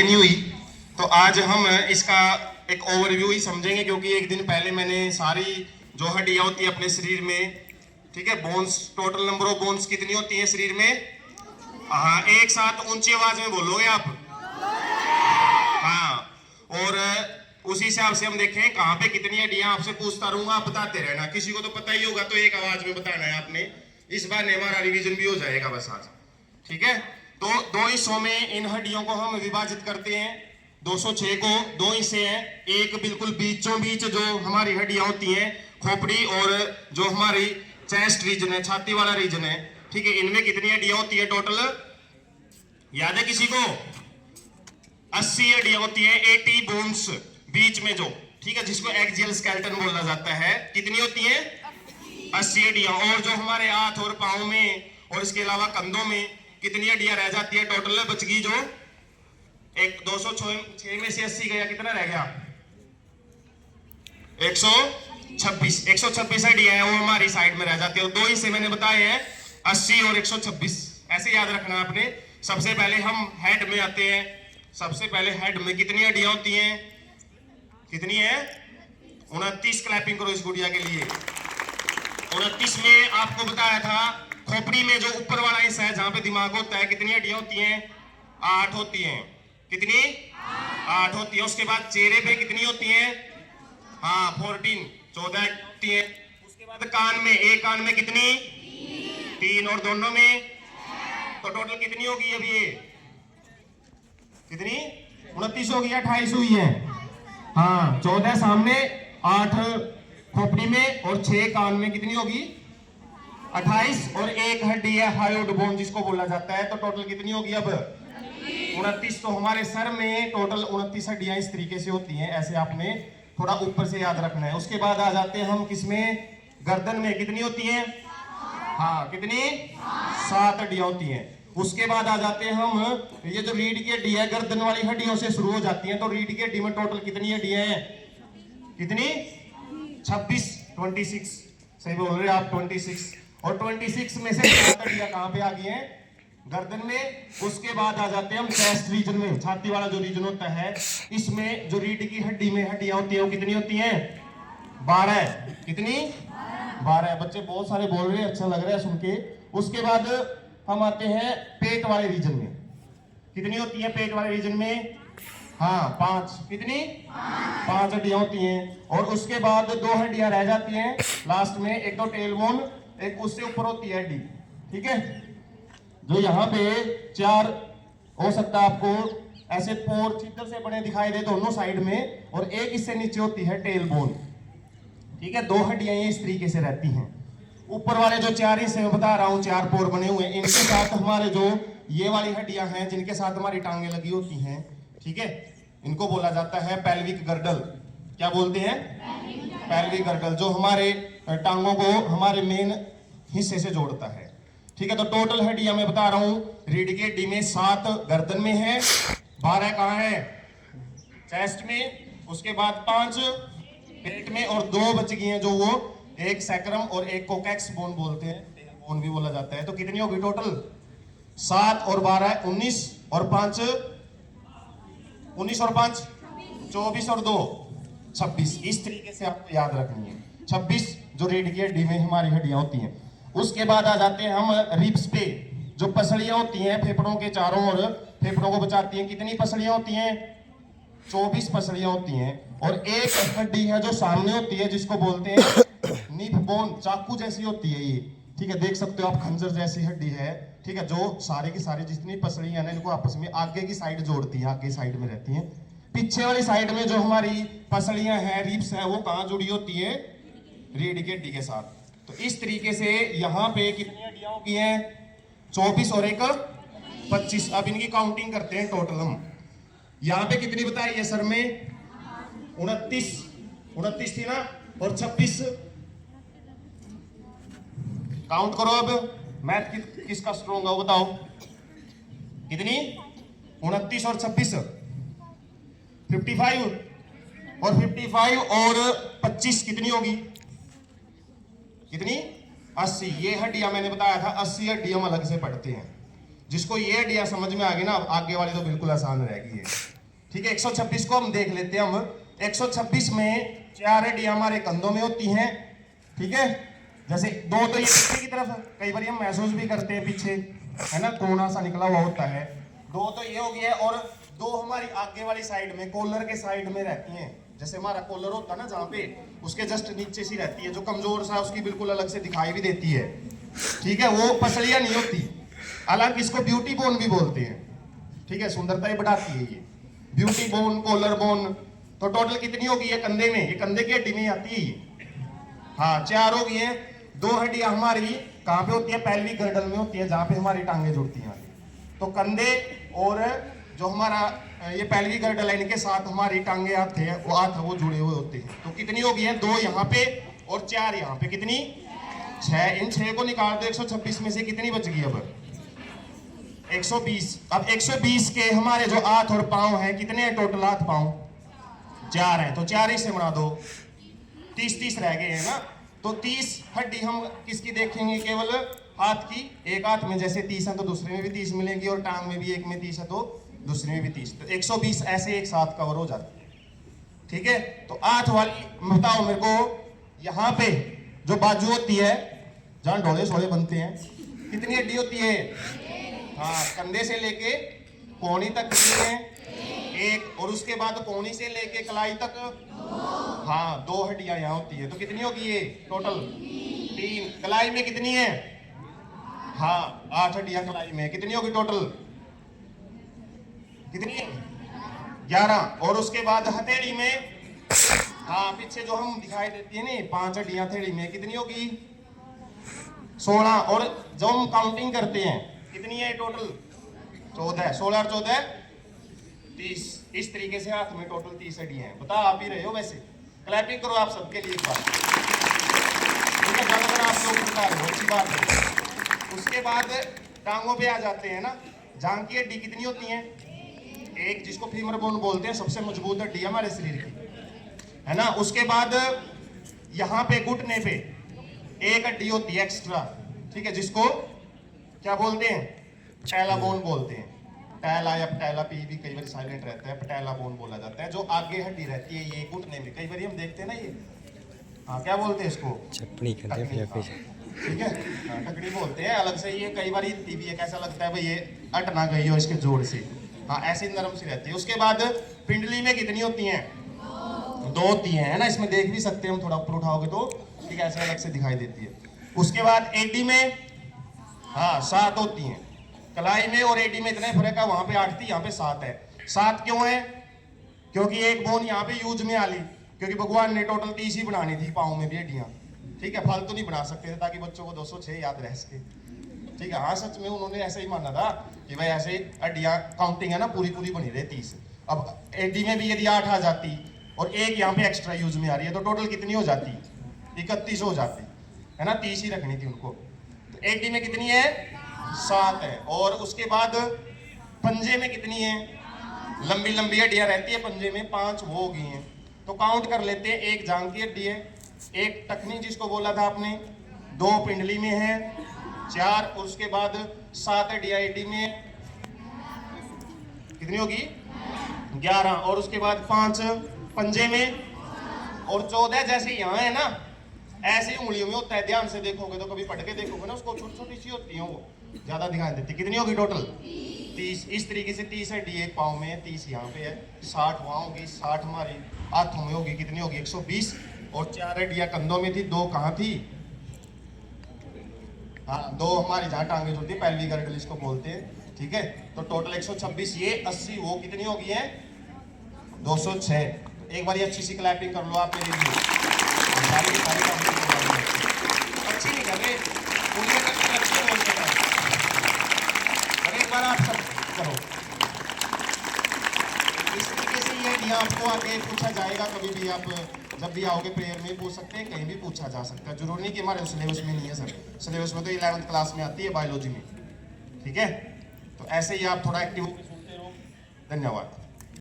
नहीं हुई। तो आज हम इसका एक ओवरव्यू ही समझेंगे, क्योंकि एक दिन पहले मैंने सारी जो हड्डियां होती है अपने शरीर में, ठीक है, bones, total number of bones कितनी होती है शरीर में? हाँ, एक साथ ऊंची आवाज में बोलोगे आप। हाँ, और उसी हिसाब से हम देखें कहाँ पे कितनी हड्डियां, आपसे पूछता रहूंगा, आप बताते रहना। किसी को तो पता ही होगा, तो एक आवाज में बताना है आपने। इस बार हमारा रिवीजन भी हो जाएगा बस आज, ठीक है। तो दो हिस्सों में इन हड्डियों को हम विभाजित करते हैं। 206 को दो हिस्से हैं। एक बिल्कुल बीचों बीच जो हमारी हड्डियां होती हैं, खोपड़ी, और जो हमारी चेस्ट रीजन है, छाती वाला रीजन है, ठीक है, इनमें कितनी हड्डियां होती है टोटल? याद है किसी को? 80 हड्डियां होती है, 80 बोन्स बीच में जो, ठीक है, जिसको एक्सियल स्केलेटन बोला जाता है। कितनी होती है? 80 हड्डियां। और जो हमारे हाथ और पांव में और इसके अलावा कंधों में कितनी हड्डियां रह जाती है टोटल? बच गई जो एक 206 में से 80 गया, कितना रह गया? 126 हड्डियां हैं, वो हमारी साइड में रह जाती है। दो हिस्से मैंने बताए हैं, 80 और 126, ऐसे याद रखना आपने। सबसे पहले हम हेड में आते हैं। सबसे पहले हेड में कितनी हड्डियां होती हैं? कितनी है? 29। क्लैपिंग करो इस गुड़िया के लिए। 29 में आपको बताया था, खोपड़ी में जो ऊपर वाला हिस्सा है जहां पे दिमाग होता है, कितनी हड्डियां होती हैं? 8 होती हैं। कितनी? 8 होती है। उसके बाद चेहरे पे कितनी होती हैं? हाँ, 14 होती है। उसके बाद कान में, एक कान में कितनी? 3, और दोनों में तो टोटल कितनी होगी अब ये? कितनी? 29 होगी, 28 हुई है। हाँ, 14 सामने, 8 खोपड़ी में, और 6 कान में। कितनी होगी? 28। और एक हड्डी है हायोइड बोन जिसको बोला जाता है, तो टोटल कितनी होगी अब? 29। तो हमारे सर में टोटल 29 हड्डियां इस तरीके से होती हैं। ऐसे आपने थोड़ा ऊपर से याद रखना है। उसके बाद आ जाते हैं हम किसमें? गर्दन में। कितनी होती है? हाँ, कितनी? 7 हड्डियां होती हैं। उसके बाद आ जाते हैं हम, ये जो रीढ़ की हड्डी है, गर्दन वाली हड्डियों से शुरू हो जाती है। तो रीढ़ की हड्डी में टोटल कितनी हड्डियां हैं? कितनी? 26 सही बोल रहे आप, 26। और 26 में से 7 हड्डियां कहां पे आ गई हैं? गर्दन में। उसके बाद आ जाते हैं हम चेस्ट रीजन में, छाती वाला जो रीजन होता है। इसमें जो रीढ़ की हड्डी में हड्डियां होती है, वो कितनी होती हैं? 12। कितनी? 12। बच्चे बहुत सारे बोल रहे हैं, अच्छा लग रहा है सुन के। उसके बाद हम आते हैं पेट वाले रीजन में। कितनी होती है पेट वाले रीजन में? हाँ, 5। कितनी? 5 हड्डियां होती हैं। और उसके बाद 2 हड्डियां रह जाती हैं लास्ट में, एक तो टेल बोन, एक उससे ऊपर होती है हड्डी, ठीक है, जो यहाँ पे 4 हो सकता है आपको ऐसे पोर छिद्र से बने दिखाई दे दोनों साइड में, और एक इससे नीचे होती है टेल बोन, ठीक है। 2 हड्डियां ये इस तरीके से रहती हैं। ऊपर वाले जो 4 हिस्से में बता रहा हूं, 4 पोर बने हुए हैं, इनके साथ हमारे जो ये वाली हड्डियां हैं, जिनके साथ हमारी टांगे लगी होती हैं, ठीक है, इनको बोला जाता है पेल्विक गर्डल। क्या बोलते हैं? पेल्विक गर्डल, जो हमारे टांगों को हमारे मेन हिस्से से जोड़ता है, ठीक है। तो टोटल हड्डियां मैं बता रहा हूं, रीढ़ की हड्डी में 7 गर्दन में है, 12 कहां है? चेस्ट में। उसके बाद 5 पेट में, और 2 बच गई हैं, जो वो एक सैक्रम और एक कोकैक्स बोन बोलते हैं, बोन भी बोला जाता है। तो कितनी होगी टोटल? 7 और 12 19, और 5 19 और 5 24, और 2 26। इस तरीके से आपको याद रखनी है। 26 जो रीढ़ की हड्डी में हमारी हड्डियां होती हैं। उसके बाद आ जाते हैं हम रिब्स पे, जो पसलियां होती हैं फेफड़ों के चारों ओर, फेफड़ों को बचाती हैं। कितनी पसलियां होती हैं? 24 पसलियां होती हैं। और एक हड्डी है जो सामने होती है, जिसको बोलते हैं निप बोन, चाकू जैसी होती है ये, ठीक है, देख सकते हो आप, खंजर जैसी हड्डी है, ठीक है, जो सारी की सारी जितनी पसलियां हैं इनको आपस में आगे की साइड जोड़ती है, आगे साइड में रहती हैं। पीछे वाली साइड में जो हमारी पसलियां हैं, रिब्स है, वो कहां जुड़ी होती है? रीढ़ की हड्डी के साथ। तो इस तरीके से यहाँ पे कितनी हड्डियां होगी हैं? 24 और एक 25। अब इनकी काउंटिंग करते हैं टोटल हम। यहाँ पे कितनी बताई है सर में? 29 थी ना, और 26। काउंट करो अब, मैथ किसका स्ट्रॉन्ग है वो बताओ। कितनी? 29 और 26 55, और 55 और 25 कितनी होगी? कितनी? 80। ये हड्डियां मैंने बताया था, 80 हड्डियां हम अलग से पढ़ते हैं, जिसको ये हड्डियां समझ में आ गई ना, अब आगे वाली तो बिल्कुल आसान रहेगी है। ठीक है, 126 को हम देख लेते हैं। हम 126 में 4 हड्डियां हमारे कंधों में होती हैं। ठीक है, जैसे 2 तो ये पीछे की तरफ, कई बार हम महसूस भी करते हैं पीछे, है ना, कोना सा निकला हुआ होता है। 2 तो ये हो गया, और 2 हमारी आगे वाली साइड में, कॉलर के साइड में रहती हैं। जैसे हमारा कॉलर होता है ना, जहाँ पे उसके जस्ट नीचे सी रहती है, जो कमजोर सा उसकी बिल्कुल अलग से दिखाई भी देती है। ठीक है, वो पसलियां नहीं होती, हालांकि इसको ब्यूटी बोन भी बोलते हैं। ठीक है, सुंदरता ही बढ़ाती है ये ब्यूटी बोन, कॉलर बोन। तो टोटल कितनी होगी ये कंधे में, ये कंधे की हड्डी में आती है ये। हाँ, 4 हो गई है। 2 हड्डियां हमारी कहाँ पे होती है, पैल्विक गर्डल में होती है, जहाँ पे हमारी टांगे जुड़ती हैं। तो कंधे और जो हमारा ये पैल्विक गर्डल है, इनके साथ हमारी टांगे आते हैं, वो जुड़े हुए होते हैं। तो कितनी हो गई है, 2 यहाँ पे और 4 यहाँ पे, कितनी 6। इन 6 को निकाल दो 126 में से, कितनी बच गई अब 120। अब 120 के हमारे जो हाथ और पांव हैं, कितने हैं टोटल हाथ पांव, 4 हैं। तो 4 ही से बना दो, 30 रह गए हैं ना। तो 30 हड्डी हम किसकी देखेंगे, केवल हाथ की। एक हाथ में जैसे 30 है तो दूसरे में भी 30 मिलेंगी, और टांग में भी एक में 30 है तो दूसरे में भी 30। तो 120 ऐसे एक साथ कवर हो जाती है। ठीक है, तो हाथ वाली बताओ मेरे को, यहाँ पे जो बाजू होती है, जहां ढोले सोले बनते हैं, कितनी हड्डी होती है। हाँ, कंधे से लेके कोहनी तक कितनी है, 1। और उसके बाद कोहनी से लेके कलाई तक, हाँ, 2 हड्डियां यहाँ होती है। तो कितनी होगी ये टोटल, 3। कलाई में कितनी है, हाँ, 8 हड्डियां कलाई में। कितनी होगी टोटल, कितनी है, 11। और उसके बाद हथेली में, हाँ, पीछे जो हम दिखाई देती है ना 5 हड्डियां हथेली में, कितनी होगी, 16। और जो हम काउंटिंग करते हैं, कितनी है टोटल, 14। 16 और 14 30। इस तरीके से हाथ में टोटल 30 हड्डियां हैं। बता आप ही रहे हो वैसे। क्लैपिंग करो आप सबके लिए एक बार। ठीक है, अगर आप लोग बता रहे हो, अच्छी बात है। उसके बाद टांगों पे आ जाते हैं ना, जांघ की हड्डी कितनी होती है, 1, जिसको फीमर बोन बोलते हैं, सबसे मजबूत हड्डी है हमारे शरीर की, है ना। उसके बाद यहाँ पे घुटने पे 1 हड्डी होती है एक्स्ट्रा। ठीक है, जिसको क्या बोलते हैं, पटैला बोन बोलते हैं। पटैला या पटैला पी भी कई बार साइलेंट रहता है, पटैला बोन बोला जाता है। जो आगे हड्डी रहती है ये घुटने में, कई बार हम देखते हैं ना ये, हाँ, क्या बोलते हैं इसको, चपड़ी करते हैं। ठीक है, टकड़ी बोलते हैं अलग से। ये कई बार भी है, कैसा लगता है भाई ये अट ना गई हो इसके जोड़ से, हाँ, ऐसे नरम सी रहती है। उसके बाद पिंडली में कितनी होती हैं, 2 होती हैं, है ना। इसमें देख भी सकते हैं हम, थोड़ा ऊपर उठाओगे तो ठीक है, ऐसे अलग से दिखाई देती है। उसके बाद एडी में, हाँ, 7 होती हैं। कलाई में और एडी में इतना फर्क है, वहां पे 8 थी, यहाँ पे 7 है। 7 क्यों है, क्योंकि एक बोन यहाँ पे यूज में आ ली, क्योंकि भगवान ने टोटल 30 ही बनानी थी पाँव में भी हड्डियां। ठीक है, फालतू नहीं बना सकते थे, ताकि बच्चों को 206 याद रह सके। ठीक है, हाँ, सच में उन्होंने ऐसे ही माना था कि भाई ऐसे हड्डियां काउंटिंग है ना, पूरी पूरी बनी रहे 30। अब एडी में भी यदि 8 आ जाती और एक यहाँ पे एक्स्ट्रा यूज में आ रही है, तो टोटल कितनी हो जाती, 31 हो जाती, है ना। 30 ही रखनी थी उनको। तो एडी में कितनी है, 7 है। और उसके बाद पंजे में कितनी है, लंबी लंबी हड्डियां रहती है पंजे में, 5 वो हो गई हैं। तो काउंट कर लेते हैं, 1 जांघ की हड्डी है, 1 टखनी जिसको बोला था आपने, 2 पिंडली में है, 4। और उसके बाद 7 हड्डियां एडी में, कितनी होगी, 11। और उसके बाद 5 पंजे में, और 14 जैसे यहाँ है ना, ऐसे ही उंगलियों में होता है। ध्यान से देखोगे तो, कभी पढ़ के देखोगे ना, उसको छोटी छोटी सी होती है, वो ज्यादा ध्यान देती। कितनी होगी टोटल, 30। इस तरीके से 30 हड्डी एक पाँव में है, 30 यहाँ पे है, 60 वहाँ होगी, 60 हमारी हाथों में होगी, कितनी होगी, 120। और 4 हड्डियां कंधों में थी, 2 कहाँ थी, हाँ, 2 हमारी जहाँ टांगे जुड़ती है, पैल्विक गर्डल इसको बोलते हैं। ठीक है, तो टोटल 126, ये 80 वो कितनी होगी है, 206। एक बार अच्छी सी क्लैपिंग कर लो आप मेरे लिए। सारी अच्छी नहीं कर रहे, एक बार आप सब करो। इस तरीके से ये दिया आपको आगे पूछा जाएगा, कभी भी आप जब भी आओगे प्रेयर में पूछ सकते हैं, कहीं भी पूछा जा सकता है। जरूरी नहीं कि हमारे सिलेबस में नहीं है सर, सिलेबस में तो 11th क्लास में आती है बायोलॉजी में। ठीक है, तो ऐसे ही आप थोड़ा एक्टिव होकर सुनते रहो। धन्यवाद।